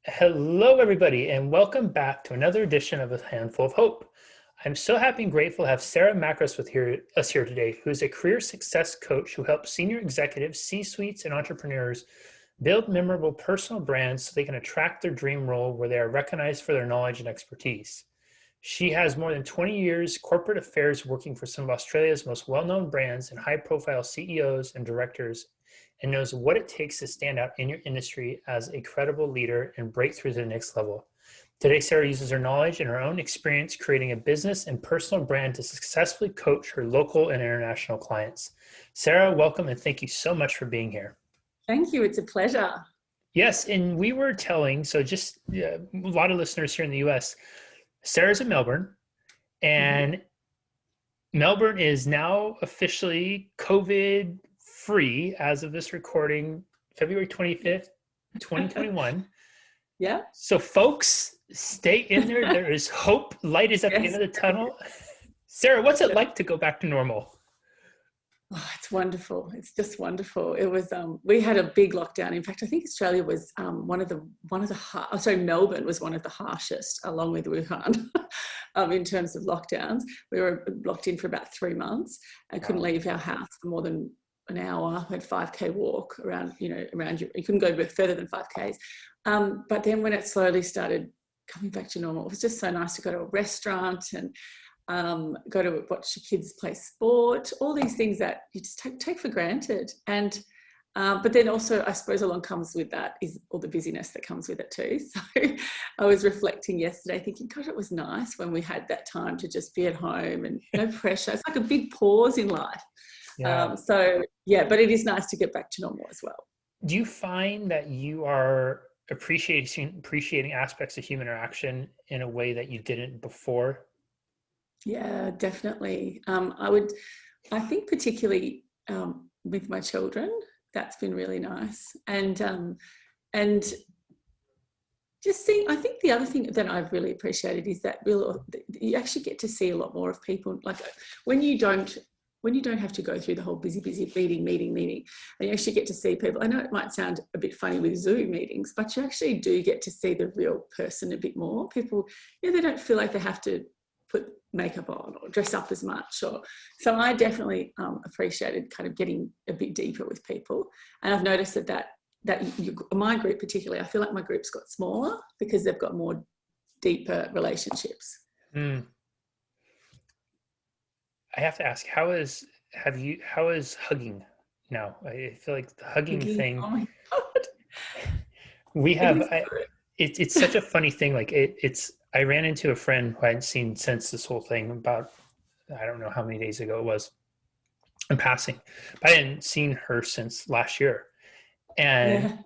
Hello, everybody, and welcome back to another edition of A Handful of Hope. I'm so happy and grateful to have Sarah Makris with us here today, who is a career success coach who helps senior executives, C-suites, and entrepreneurs build memorable personal brands so they can attract their dream role where they are recognized for their knowledge and expertise. She has more than 20 years corporate affairs working for some of Australia's most well-known brands and high-profile CEOs and directors, and knows what it takes to stand out in your industry as a credible leader and break through to the next level. Today, Sarah uses her knowledge and her own experience creating a business and personal brand to successfully coach her local and international clients. Sarah, welcome and thank you so much for being here. Thank you. It's a pleasure. Yes, and we were telling, a lot of listeners here in the US, Sarah's in Melbourne, and Melbourne is now officially COVID free as of this recording, February 25th, 2021. Yeah. So folks, stay in there. There is hope. Light is at the end of the tunnel. Sarah, what's it like to go back to normal? Oh, it's wonderful. It's just wonderful. It was, we had a big lockdown. In fact, I think Australia was Melbourne was one of the harshest, along with Wuhan, in terms of lockdowns. We were locked in for about 3 months and couldn't leave our house for more than an hour. We had 5K walk around you. You couldn't go further than 5Ks. But then when it slowly started coming back to normal, it was just so nice to go to a restaurant and go to watch your kids play sport, all these things that you just take for granted. And but then also, I suppose, along comes with that is all the busyness that comes with it too. So I was reflecting yesterday thinking, gosh, it was nice when we had that time to just be at home and no pressure. It's like a big pause in life. Yeah. But it is nice to get back to normal as well. Do you find that you are appreciating aspects of human interaction in a way that you didn't before? Yeah, definitely. I think particularly with my children, that's been really nice. And just seeing, I think the other thing that I've really appreciated is that you actually get to see a lot more of people. Like when you don't have to go through the whole busy meeting, and you actually get to see people. I know it might sound a bit funny with Zoom meetings, but you actually do get to see the real person a bit more. People, they don't feel like they have to put makeup on or dress up as much. So I definitely appreciated kind of getting a bit deeper with people. And I've noticed my group particularly, I feel like my group's got smaller because they've got more deeper relationships. I have to ask, how is hugging now? I feel like the hugging thing. Oh my God. It's such a funny thing. Like I ran into a friend who I hadn't seen since this whole thing about, I don't know how many days ago it was, in passing, but I hadn't seen her since last year. And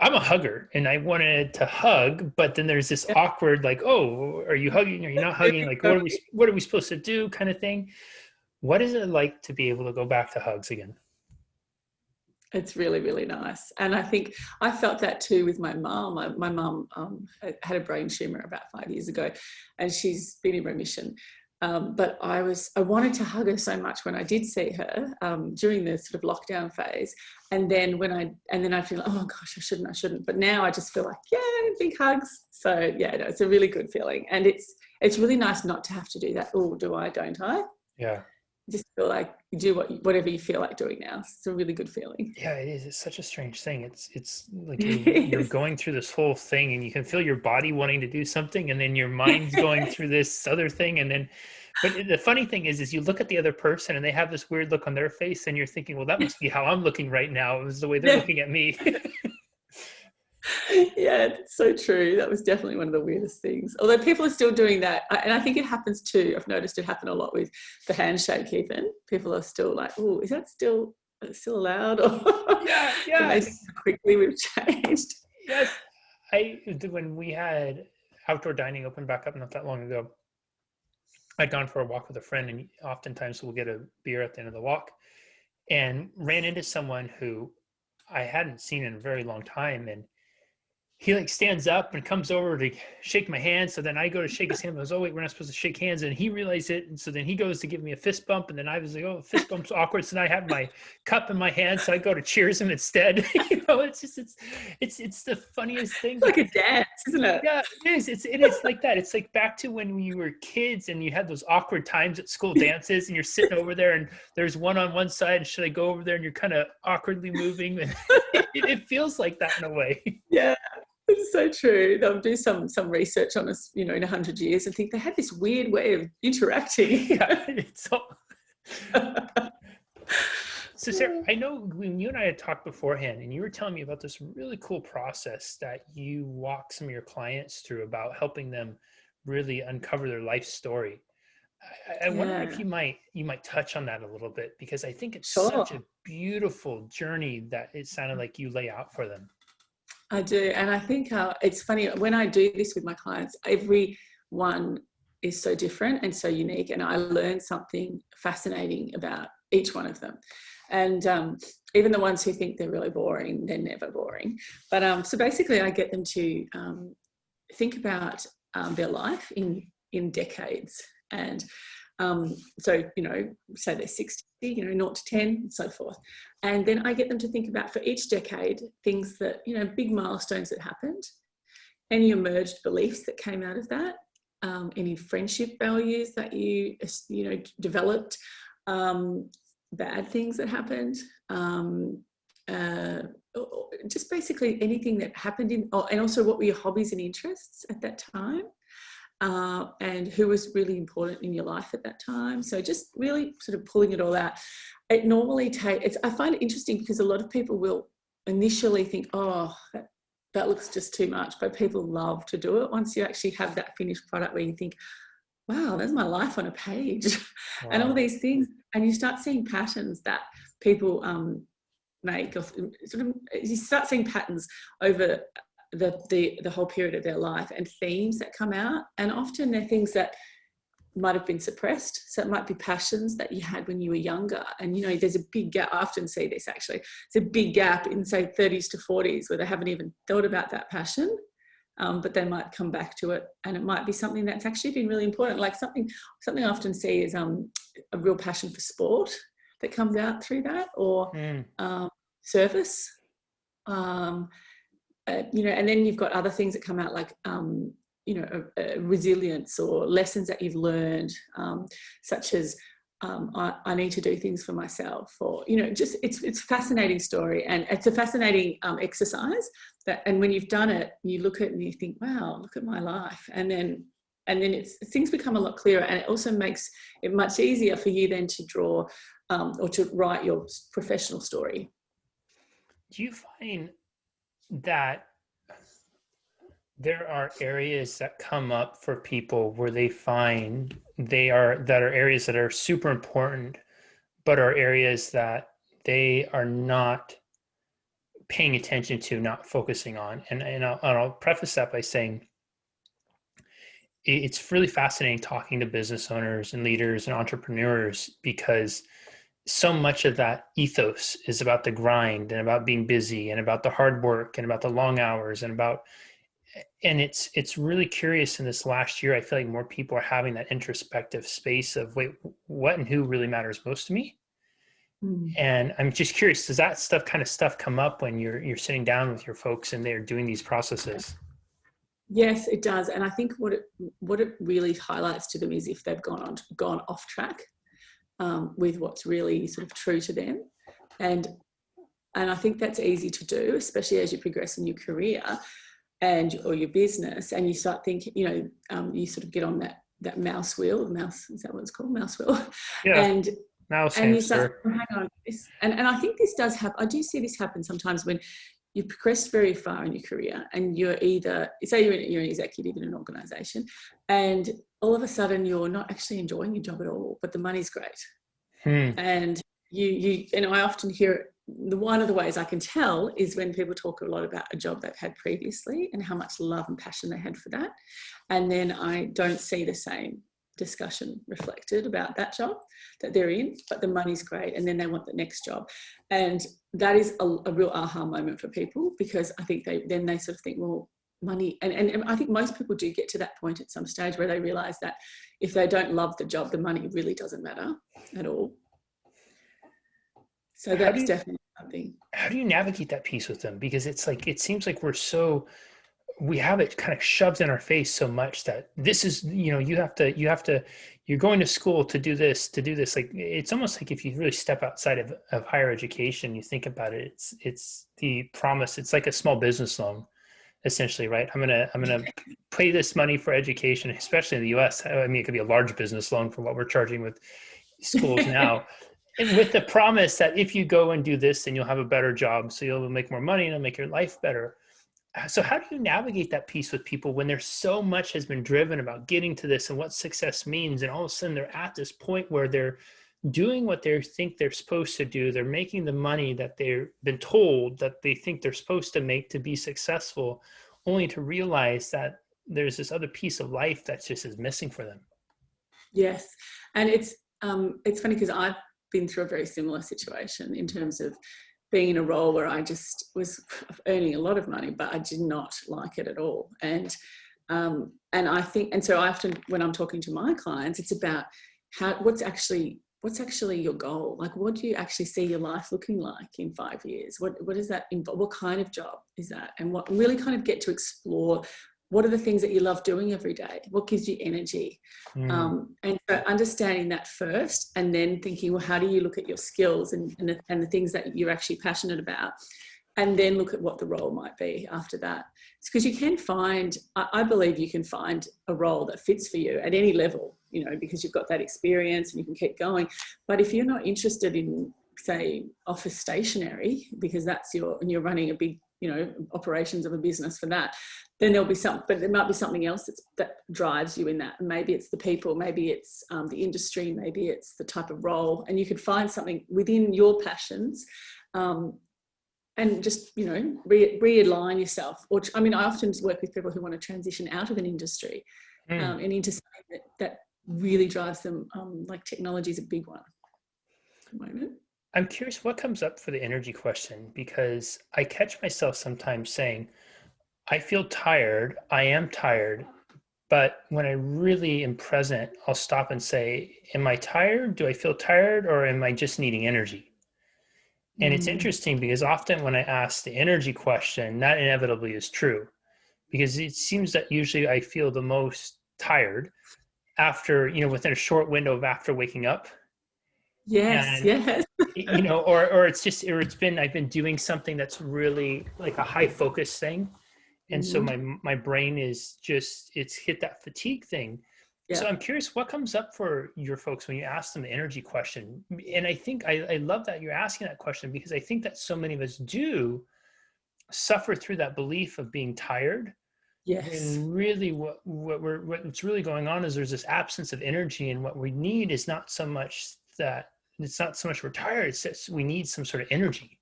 I'm a hugger and I wanted to hug, but then there's this awkward, like, oh, are you hugging? Are you not hugging? Like, what are we supposed to do kind of thing? What is it like to be able to go back to hugs again? It's really, really nice. And I think I felt that too with my mum. My mum had a brain tumor about 5 years ago and she's been in remission. But I wanted to hug her so much when I did see her during the sort of lockdown phase. And then I feel like, oh gosh, I shouldn't. But now I just feel like, yeah, big hugs. So yeah, it's a really good feeling. And it's really nice not to have to do that. Oh, do I, don't I? Yeah. Just feel like you do whatever you feel like doing now. It's a really good feeling. Yeah, it is. It's such a strange thing. It's like you're going through this whole thing and you can feel your body wanting to do something and then your mind's going through this other thing. But the funny thing is you look at the other person and they have this weird look on their face and you're thinking, well, that must be how I'm looking right now. It was the way they're looking at me. Yeah, it's so true. That was definitely one of the weirdest things. Although people are still doing that. And I think it happens too. I've noticed it happen a lot with the handshake even. People are still like, oh, is that still allowed? Or Yeah. Quickly we've changed. Yes. When we had outdoor dining open back up not that long ago, I'd gone for a walk with a friend and oftentimes we'll get a beer at the end of the walk and ran into someone who I hadn't seen in a very long time. And he like stands up and comes over to shake my hand. So then I go to shake his hand. I was, oh wait, we're not supposed to shake hands. And he realized it. And so then he goes to give me a fist bump. And then I was like, oh, fist bump's awkward. So then I have my cup in my hand. So I go to cheers him instead. It's just, it's the funniest thing. It's like a dance, isn't it? Yeah, it is. It is like that. It's like back to when you were kids and you had those awkward times at school dances and you're sitting over there and there's one on one side. And should I go over there? And you're kind of awkwardly moving. It feels like that in a way. Yeah. It's so true. They'll do some research on us, in 100 years and think they had this weird way of interacting. Yeah, it's all... So Sarah, I know when you and I had talked beforehand and you were telling me about this really cool process that you walk some of your clients through about helping them really uncover their life story. I wonder if you might touch on that a little bit, because I think it's such a beautiful journey that it sounded like you lay out for them. I do. And I think it's funny, when I do this with my clients, everyone is so different and so unique. And I learn something fascinating about each one of them. And even the ones who think they're really boring, they're never boring. But so basically I get them to think about their life in decades. And so, say they're 60, 0 to 10 and so forth. And then I get them to think about, for each decade, things that, big milestones that happened, any emerged beliefs that came out of that, any friendship values that you developed, bad things that happened, just basically anything that happened and also what were your hobbies and interests at that time. And who was really important in your life at that time. So just really sort of pulling it all out. It normally I find it interesting because a lot of people will initially think, oh, that looks just too much, but people love to do it once you actually have that finished product where you think, wow, there's my life on a page. Wow. And all these things. And you start seeing patterns that people make, or sort of, you start seeing patterns over the whole period of their life, and themes that come out. And often they're things that might have been suppressed. So it might be passions that you had when you were younger. And, there's a big gap. I often see this actually. It's a big gap in, say, 30s to 40s where they haven't even thought about that passion. But they might come back to it, and it might be something that's actually been really important. Like something I often see is a real passion for sport that comes out through that, or service. And then you've got other ththings that come out like, resilience or lessons that you've learned, such as I need to do things for myself, or, just it's a fascinating story, and it's a fascinating exercise and when you've done it, you look at it and you think, wow, look at my life. And then things become a lot clearer, and it also makes it much easier for you then to draw or to write your professional story. Do you find that there are areas that come up for people where they find that are areas that are super important, but are areas that they are not paying attention to, not focusing on? And I'll preface that by saying it's really fascinating talking to business owners and leaders and entrepreneurs, because so much of that ethos is about the grind and about being busy and about the hard work and about the long hours and it's really curious in this last year. I feel like more people are having that introspective space of, wait, what and who really matters most to me? And I'm just curious, does that kind of stuff come up when you're sitting down with your folks and they're doing these processes? Yes, it does. And I think what it really highlights to them is if they've gone off track with what's really sort of true to them. And I think that's easy to do, especially as you progress in your career or your business, and you start thinking, you sort of get on that mouse wheel. Is that what it's called? Mouse wheel. Yeah. And you start, hang on. And I think this does happen. I do see this happen sometimes when you've progressed very far in your career, and you're either, say you're an executive in an organisation, and all of a sudden you're not actually enjoying your job at all, but the money's great. And I often hear it. One of the ways I can tell is when people talk a lot about a job they've had previously and how much love and passion they had for that. And then I don't see the same discussion reflected about that job that they're in, but the money's great, and then they want the next job. And that is a real aha moment for people, because I think they sort of think, well, money, and I think most people do get to that point at some stage where they realize that if they don't love the job, the money really doesn't matter at all. So that's definitely something. How do you navigate that piece with them? Because it's like, it seems like we have it kind of shoved in our face so much that this is, you're going to school to do this. Like, it's almost like if you really step outside of higher education, you think about it, it's the promise. It's like a small business loan, essentially, right? I'm going to pay this money for education, especially in the US. I mean, it could be a large business loan for what we're charging with schools now. And with the promise that if you go and do this, then you'll have a better job. So you'll make more money and it'll make your life better. So how do you navigate that piece with people when there's so much has been driven about getting to this and what success means, and all of a sudden they're at this point where they're doing what they think they're supposed to do, they're making the money that they've been told that they think they're supposed to make to be successful, only to realize that there's this other piece of life that just is missing for them? Yes, and it's funny because I've been through a very similar situation in terms of being in a role where I just was earning a lot of money, but I did not like it at all. And I think, and so I often, when I'm talking to my clients, it's about what's actually your goal? Like, what do you actually see your life looking like in 5 years? What does that involve? What kind of job is that? And what really kind of get to explore, what are the things that you love doing every day? What gives you energy? And so understanding that first, and then thinking, well, how do you look at your skills and the things that you're actually passionate about? And then look at what the role might be after that. It's because you can find, I believe you can find a role that fits for you at any level, because you've got that experience and you can keep going. But if you're not interested in, say, office stationery, because and you're running a big, operations of a business for that, then there'll be but there might be something else that drives you in that. Maybe it's the people, maybe it's the industry, maybe it's the type of role, and you could find something within your passions, and just, realign yourself. I often work with people who want to transition out of an industry and into something that really drives them, like technology is a big one at the moment. I'm curious what comes up for the energy question, because I catch myself sometimes saying, I feel tired, I am tired, but when I really am present, I'll stop and say, am I tired? Do I feel tired, or am I just needing energy? And it's interesting because often when I ask the energy question, that inevitably is true, because it seems that usually I feel the most tired after, within a short window of after waking up. Yes, and, yes. I've been doing something that's really like a high focus thing. And so my brain is it's hit that fatigue thing. Yeah. So I'm curious what comes up for your folks when you ask them the energy question. And I think I love that you're asking that question, because I think that so many of us do suffer through that belief of being tired. Yes. And really what's really going on is there's this absence of energy, and what we need is not so much we're tired, it's that we need some sort of energy.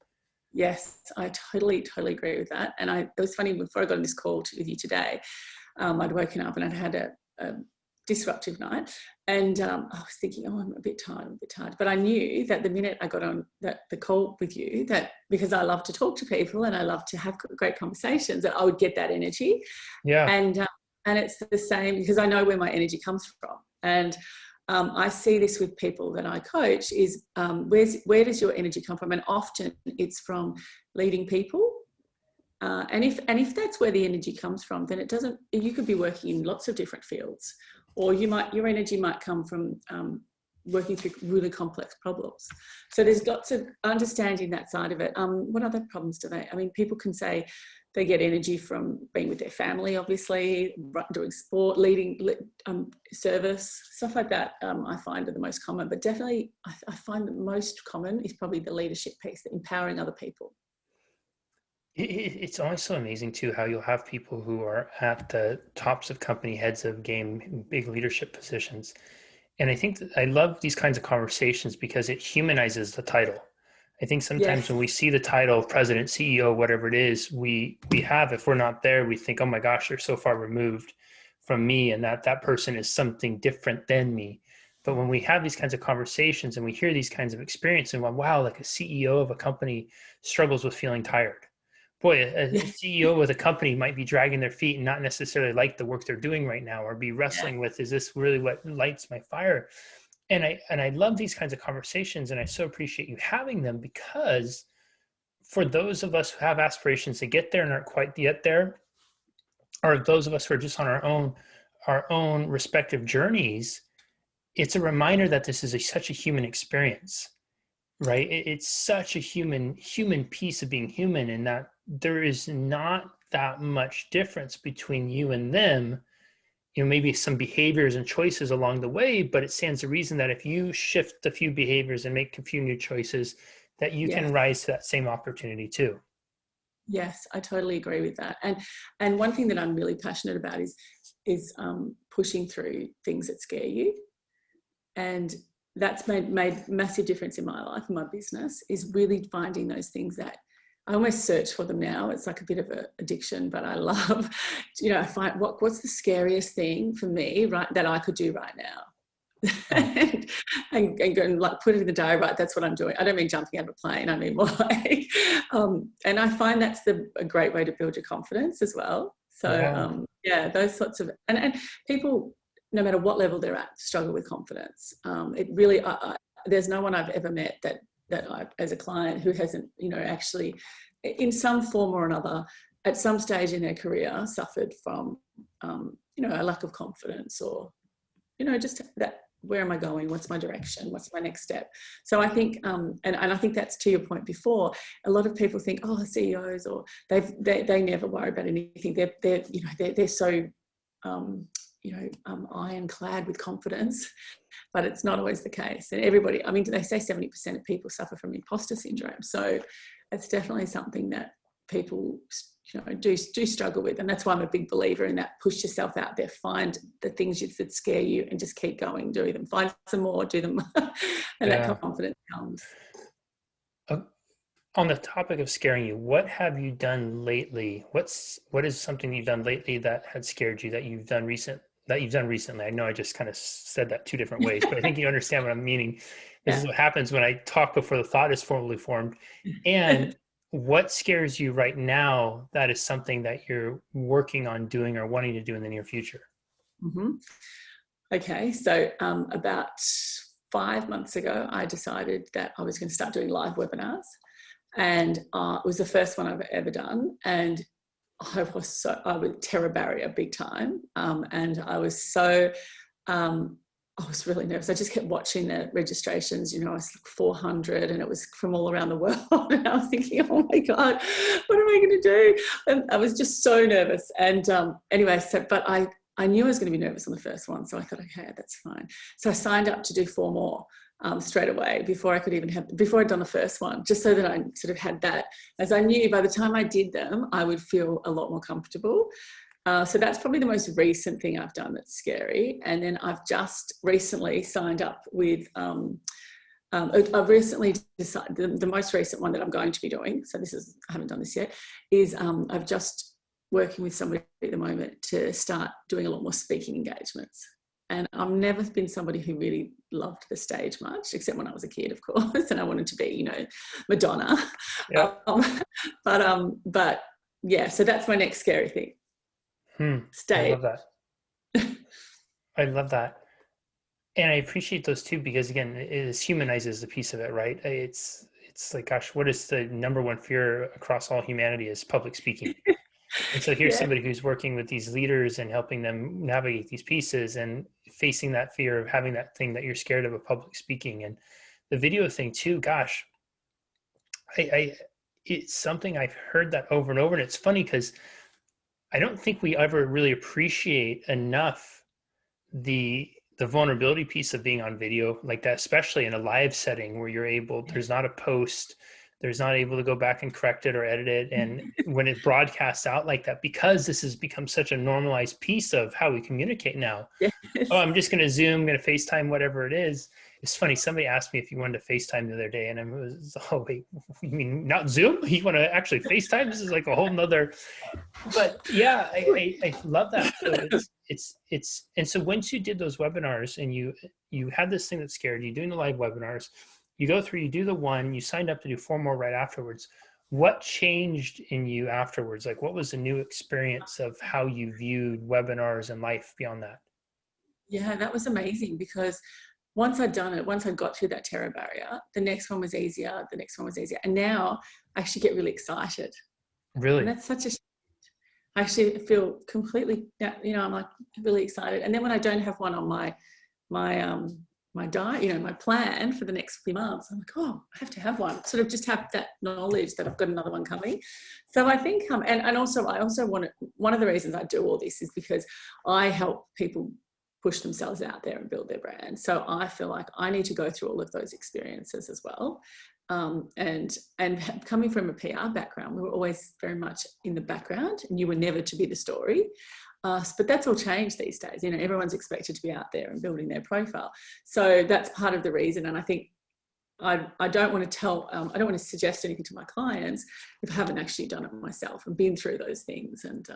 Yes, I totally agree with that. And it was funny, before I got on this call with you today, I'd woken up and I'd had a disruptive night, and I was thinking, I'm a bit tired. But I knew that the minute I got on the call with you, that because I love to talk to people and I love to have great conversations, that I would get that energy. Yeah. And it's the same, because I know where my energy comes from. And I see this with people that I coach is where does your energy come from? And often it's from leading people. And if that's where the energy comes from, then you could be working in lots of different fields, or your energy might come from working through really complex problems. So there's lots of understanding that side of it. What other problems people can say they get energy from being with their family, obviously, doing sport, leading service, stuff like that. I find are the most common, but definitely I find the most common is probably the leadership piece, the empowering other people. It's always so amazing too how you'll have people who are at the tops of company, heads of game, big leadership positions. And I think that I love these kinds of conversations because it humanizes the title. I think sometimes when we see the title, president, CEO, whatever it is, we have, if we're not there, we think, oh my gosh, they're so far removed from me, and that person is something different than me. But when we have these kinds of conversations and we hear these kinds of experiences, and wow, like a CEO of a company struggles with feeling tired. Boy, a CEO with a company might be dragging their feet and not necessarily like the work they're doing right now, or be wrestling with, is this really what lights my fire? And I love these kinds of conversations, and I so appreciate you having them, because for those of us who have aspirations to get there and aren't quite yet there, or those of us who are just on our own respective journeys, it's a reminder that this is such a human experience, right? It's such a human piece of being human, and that there is not that much difference between you and them. Maybe some behaviors and choices along the way, but it stands to reason that if you shift a few behaviors and make a few new choices, that you can rise to that same opportunity too. Yes, I totally agree with that. And one thing that I'm really passionate about is pushing through things that scare you. And that's made massive difference in my life and my business, is really finding those things that I almost search for them now. It's like a bit of an addiction, but I love, I find what's the scariest thing for me, right, that I could do right now. and go and like put it in the diary, right, that's what I'm doing. I don't mean jumping out of a plane, I mean more like, and I find that's a great way to build your confidence as well. So those sorts of, and people, no matter what level they're at, struggle with confidence. It really, there's no one I've ever met that I, as a client, who hasn't, actually in some form or another, at some stage in their career, suffered from, a lack of confidence, or, just that, where am I going? What's my direction? What's my next step? So I think, and I think that's to your point before, a lot of people think, oh, CEOs, or they never worry about anything. They're so, ironclad with confidence, but it's not always the case. And everybody, I mean, they say 70% of people suffer from imposter syndrome. So it's definitely something that people, do struggle with. And that's why I'm a big believer in that. Push yourself out there, find the things that scare you, and just keep going, do them, find some more, do them. And that confidence comes. On the topic of scaring you, what have you done lately? What is something you've done lately that had scared you, that you've done recently? I know I just kind of said that two different ways, but I think you understand what I'm meaning. This is what happens when I talk before the thought is formally formed. And what scares you right now that is something that you're working on doing or wanting to do in the near future? Mm-hmm. Okay, so about 5 months ago, I decided that I was going to start doing live webinars, and it was the first one I've ever done, and I was terror barrier big time, and I was so I was really nervous. I just kept watching the registrations, I was like 400, and it was from all around the world. And I was thinking, oh my God, what am I going to do? And I was just so nervous. And anyway, but I knew I was going to be nervous on the first one. So I thought, okay, that's fine. So I signed up to do 4 more straight away before I'd done the first one, just so that I sort of had that, as I knew by the time I did them, I would feel a lot more comfortable. So that's probably the most recent thing I've done that's scary. And then I've just recently signed up with, I've recently decided, the most recent one that I'm going to be doing, so I haven't done this yet, is I've just working with somebody at the moment to start doing a lot more speaking engagements. And I've never been somebody who really loved the stage much, except when I was a kid, of course, and I wanted to be, Madonna. Yeah. But yeah, so that's my next scary thing. I love that. I love that. And I appreciate those too, because again, it humanizes the piece of it, right? It's like, gosh, what is the number one fear across all humanity is public speaking. And so here's somebody who's working with these leaders and helping them navigate these pieces and facing that fear of having that thing that you're scared of public speaking. And the video thing too, gosh, it's something I've heard that over and over. And it's funny because I don't think we ever really appreciate enough the vulnerability piece of being on video like that, especially in a live setting where there's not a post, there's not able to go back and correct it or edit it. And when it broadcasts out like that, because this has become such a normalized piece of how we communicate now. Yes. Oh, I'm just going to Zoom, going to FaceTime, whatever it is. It's funny. Somebody asked me if you wanted to FaceTime the other day, and I was, oh wait, you mean not Zoom? You want to actually FaceTime? This is like a whole nother. But yeah, I love that. So and so once you did those webinars and you had this thing that scared you, doing the live webinars, you go through, you do the one, you signed up to do 4 more right afterwards. What changed in you afterwards? Like, what was the new experience of how you viewed webinars and life beyond that? Yeah, that was amazing, because once I'd done it, once I got through that terror barrier, the next one was easier, the next one was easier. And now I actually get really excited. Really? And that's such a, I actually feel completely, I'm like really excited. And then when I don't have one on my diet, my plan for the next few months, I'm like, oh, I have to have one. Sort of just have that knowledge that I've got another one coming. So I think, and also I also want to, one of the reasons I do all this is because I help people push themselves out there and build their brand. So I feel like I need to go through all of those experiences as well. And coming from a PR background, we were always very much in the background, and you were never to be the story. But that's all changed these days. Everyone's expected to be out there and building their profile. So that's part of the reason. And I think I don't want to I don't want to suggest anything to my clients if I haven't actually done it myself and been through those things. And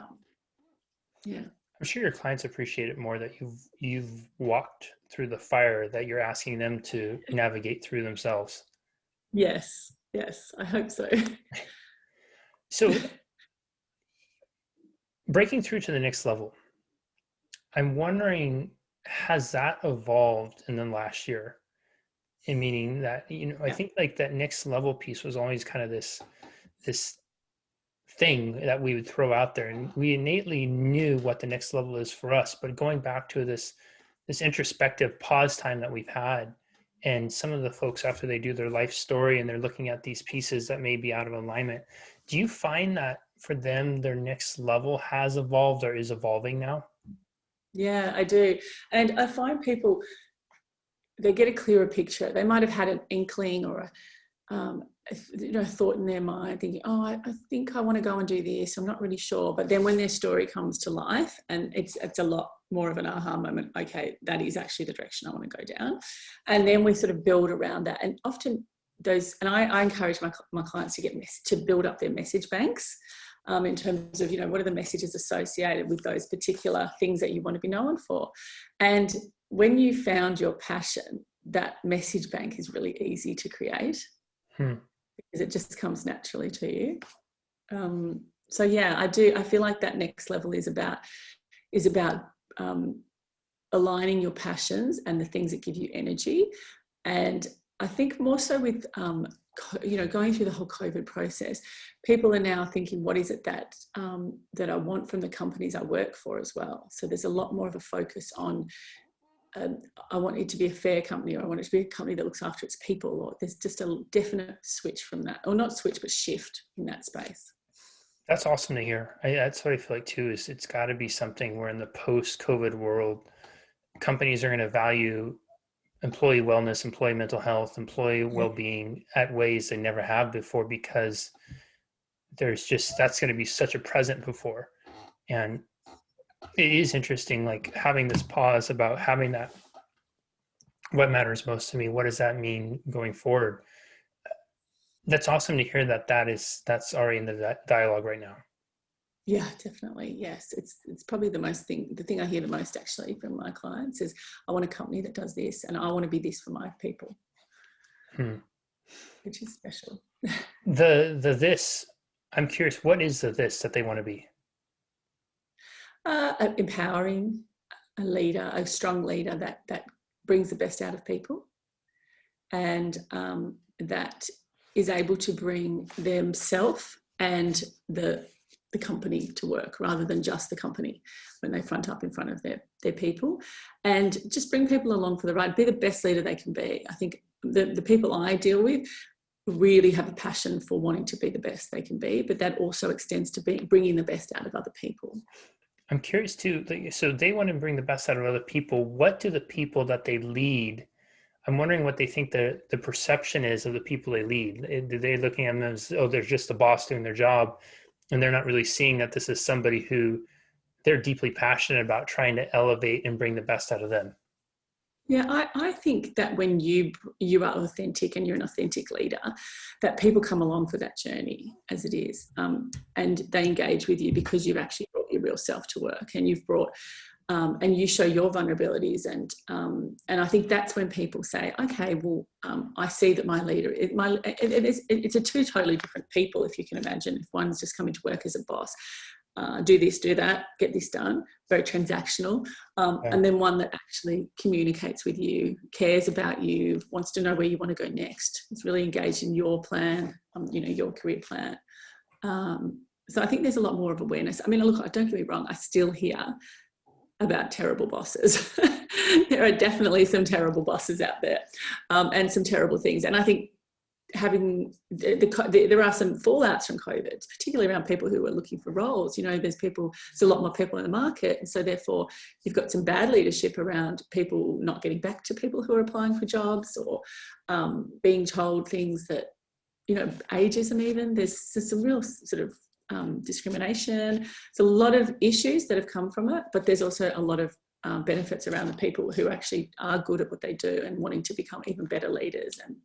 yeah. I'm sure your clients appreciate it more that you've walked through the fire that you're asking them to navigate through themselves. Yes, I hope so. So breaking through to the next level, I'm wondering, has that evolved in the last year? In meaning that, I think like that next level piece was always kind of this thing that we would throw out there, and we innately knew what the next level is for us. But going back to this introspective pause time that we've had, and some of the folks after they do their life story and they're looking at these pieces that may be out of alignment, do you find that for them their next level has evolved or is evolving now? Yeah, I do. And I find people, they get a clearer picture. They might have had an inkling or a thought in their mind thinking, oh, I think I want to go and do this. I'm not really sure. But then when their story comes to life, and it's a lot more of an aha moment, okay, that is actually the direction I want to go down. And then we sort of build around that. And often those, and I encourage my clients to build up their message banks in terms of, what are the messages associated with those particular things that you want to be known for. And when you found your passion, that message bank is really easy to create. Because it just comes naturally to you. So yeah, I feel like that next level is about aligning your passions and the things that give you energy. And I think more so with going through the whole COVID process, people are now thinking, what is it that I want from the companies I work for as well? So there's a lot more of a focus on I want it to be a fair company, or I want it to be a company that looks after its people, or there's just a definite switch from that, or not switch, but shift in that space. That's awesome to hear. That's what I feel like too, is it's got to be something where in the post-COVID world, companies are going to value employee wellness, employee mental health, employee well-being at ways they never have before, because that's going to be such a present before. And it is interesting, like having this pause about having that, what matters most to me, what does that mean going forward? That's awesome to hear that's already in the dialogue right now. Yeah, definitely. Yes. It's probably the thing I hear the most actually from my clients is, I want a company that does this, and I want to be this for my people. Which is special. This, I'm curious, what is the this that they want to be? Empowering, a strong leader that brings the best out of people, and that is able to bring themselves and the company to work, rather than just the company when they front up in front of their people, and just bring people along for the ride, be the best leader they can be. I think the people I deal with really have a passion for wanting to be the best they can be, but that also extends to bringing the best out of other people. I'm curious too, so they want to bring the best out of other people. What do the people that they lead, I'm wondering what they think the perception is of the people they lead. They're looking at them as, oh, they're just the boss doing their job, and they're not really seeing that this is somebody who they're deeply passionate about trying to elevate and bring the best out of them. Yeah, I think that when you are authentic and you're an authentic leader, that people come along for that journey as it is, and they engage with you because you've actually brought your real self to work, and you've brought and you show your vulnerabilities, and I think that's when people say, okay, well, I see that my leader, it's a two totally different people, if you can imagine. If one's just coming to work as a boss, do this, do that, get this done, very transactional, and then one that actually communicates with you, cares about you, wants to know where you want to go next. It's really engaged in your plan, your career plan. So I think there's a lot more of awareness. I mean, look, don't get me wrong, I still hear about terrible bosses. There are definitely some terrible bosses out there, and some terrible things. And I think there are some fallouts from COVID, particularly around people who are looking for roles. There's a lot more people in the market, and so therefore you've got some bad leadership around people not getting back to people who are applying for jobs, or being told things that, ageism even. There's some real sort of discrimination. There's a lot of issues that have come from it, but there's also a lot of benefits around the people who actually are good at what they do and wanting to become even better leaders. And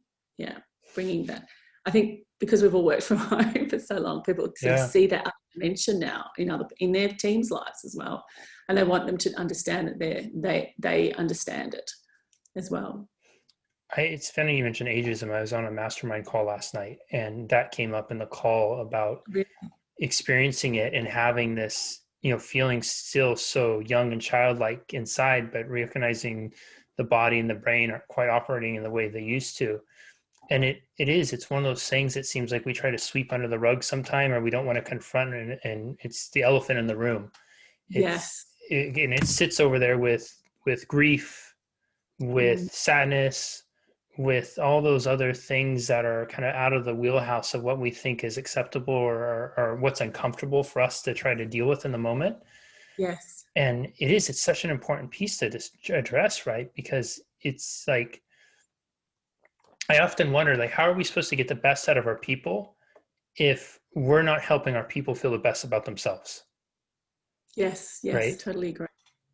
bringing that, I think, because we've all worked from home for so long, people sort of see that other dimension now in their teams' lives as well, and they want them to understand that they understand it as well. It's funny you mentioned ageism. I was on a mastermind call last night, and that came up in the call about experiencing it and having this, feeling still so young and childlike inside, but recognizing the body and the brain aren't quite operating in the way they used to. And it's one of those things that seems like we try to sweep under the rug sometime, or we don't want to confront it, and it's the elephant in the room. It sits over there with grief, with sadness, with all those other things that are kind of out of the wheelhouse of what we think is acceptable or what's uncomfortable for us to try to deal with in the moment. Yes. And it's such an important piece to address, right? Because it's like, I often wonder, like, how are we supposed to get the best out of our people if we're not helping our people feel the best about themselves? Yes, right? Totally agree.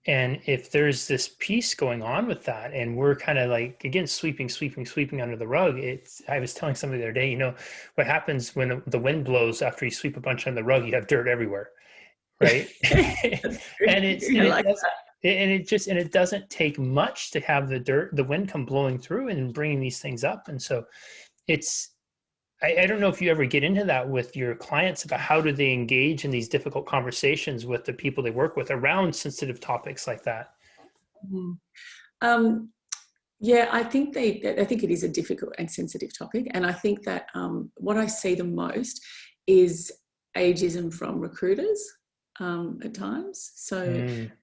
And if there's this piece going on with that, and we're kind of like, again, sweeping under the rug, I was telling somebody the other day, what happens when the wind blows after you sweep a bunch under the rug, you have dirt everywhere, right? And it doesn't take much to have the wind come blowing through and bringing these things up. And so I don't know if you ever get into that with your clients about how do they engage in these difficult conversations with the people they work with around sensitive topics like that. I think it is a difficult and sensitive topic, and I think that what I see the most is ageism from recruiters at times. So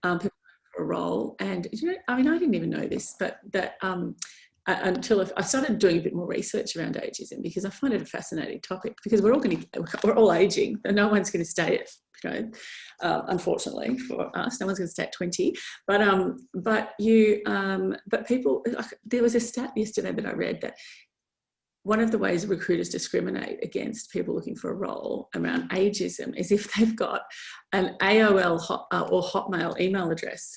people for a role, and I didn't even know this, but that until I started doing a bit more research around ageism, because I find it a fascinating topic, because we're all aging, and no one's going to stay at, unfortunately for us, no one's going to stay at 20. But people, there was a stat yesterday that I read that one of the ways recruiters discriminate against people looking for a role around ageism is if they've got an AOL or Hotmail email address.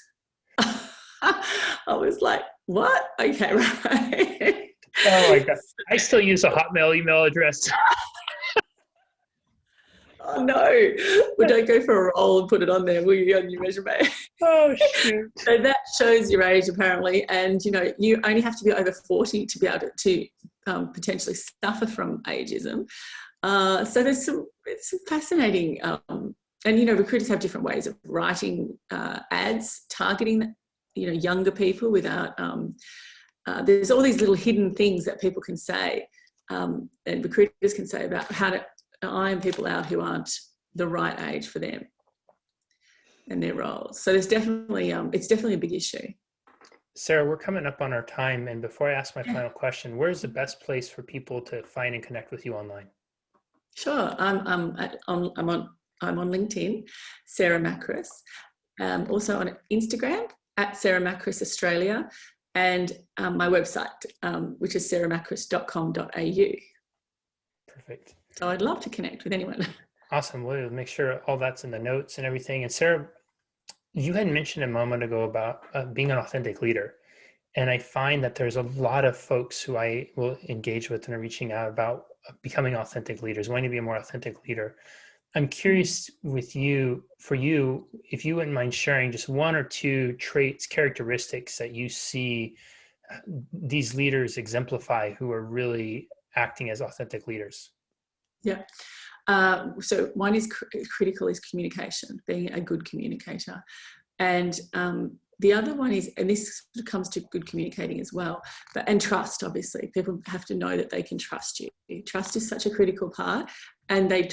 I was like, what? Okay, right. Oh my God. I still use a Hotmail email address. Oh no, we don't go for a role and put it on there, will you, on your resume? Oh shoot. So that shows your age apparently, and you only have to be over 40 to be able to potentially suffer from ageism. So it's some fascinating, and recruiters have different ways of writing ads targeting younger people without there's all these little hidden things that people can say, and recruiters can say about how to iron people out who aren't the right age for them and their roles. So there's definitely it's definitely a big issue. Sarah, we're coming up on our time, and before I ask my final question, where's the best place for people to find and connect with you online? Sure, I'm on LinkedIn, Sarah Makris. Also on Instagram at Sarah Makris Australia, and my website, which is sarahmakris.com.au. Perfect. So I'd love to connect with anyone. Awesome. We'll make sure all that's in the notes and everything. And Sarah, you had mentioned a moment ago about being an authentic leader. And I find that there's a lot of folks who I will engage with and are reaching out about becoming authentic leaders, wanting to be a more authentic leader. I'm curious with you, for you, if you wouldn't mind sharing just one or two traits, characteristics that you see these leaders exemplify who are really acting as authentic leaders. Yeah. So one is critical is communication, being a good communicator. And the other one is, and this comes to good communicating as well, and trust, obviously. People have to know that they can trust you. Trust is such a critical part, and they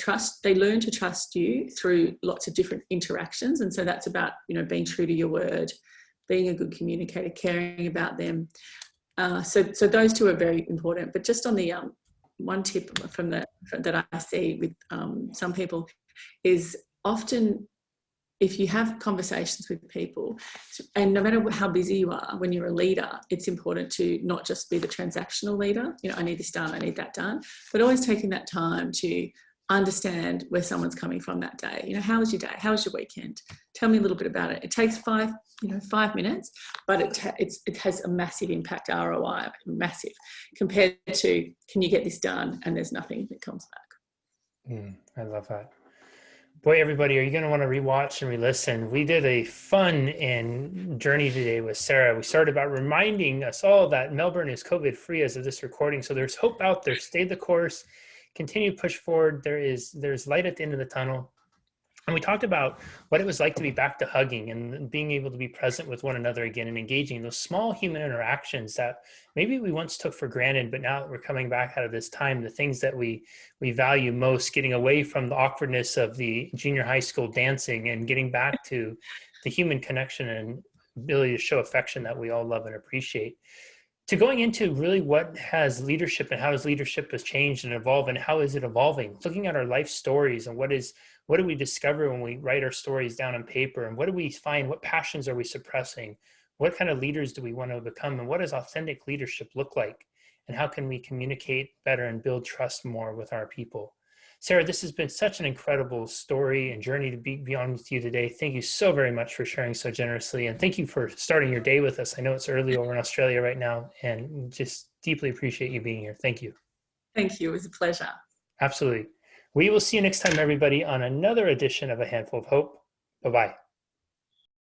learn to trust you through lots of different interactions. And so that's about, being true to your word, being a good communicator, caring about them. So those two are very important. But just on the one tip that I see with some people is often, if you have conversations with people, and no matter how busy you are, when you're a leader, it's important to not just be the transactional leader, I need this done, I need that done, but always taking that time to understand where someone's coming from that day. How was your day? How was your weekend? Tell me a little bit about it. It takes 5 minutes, but it has a massive impact, ROI, massive, compared to, can you get this done? And there's nothing that comes back. I love that. Boy, everybody, are you going to want to rewatch and re-listen? We did a fun and journey today with Sarah. We started about reminding us all that Melbourne is COVID-free as of this recording. So there's hope out there. Stay the course. Continue to push forward. There's light at the end of the tunnel. And we talked about what it was like to be back to hugging and being able to be present with one another again and engaging those small human interactions that maybe we once took for granted, but now that we're coming back out of this time, the things that we value most, getting away from the awkwardness of the junior high school dancing and getting back to the human connection and ability to show affection that we all love and appreciate. To going into really what has leadership and how has leadership has changed and evolved and how is it evolving, looking at our life stories and what do we discover when we write our stories down on paper, and what do we find, what passions are we suppressing, what kind of leaders do we want to become, and what does authentic leadership look like, and how can we communicate better and build trust more with our people. Sarah, this has been such an incredible story and journey to be on with you today. Thank you so very much for sharing so generously. And thank you for starting your day with us. I know it's early over in Australia right now, and just deeply appreciate you being here. Thank you. Thank you. It was a pleasure. Absolutely. We will see you next time, everybody, on another edition of A Handful of Hope. Bye-bye.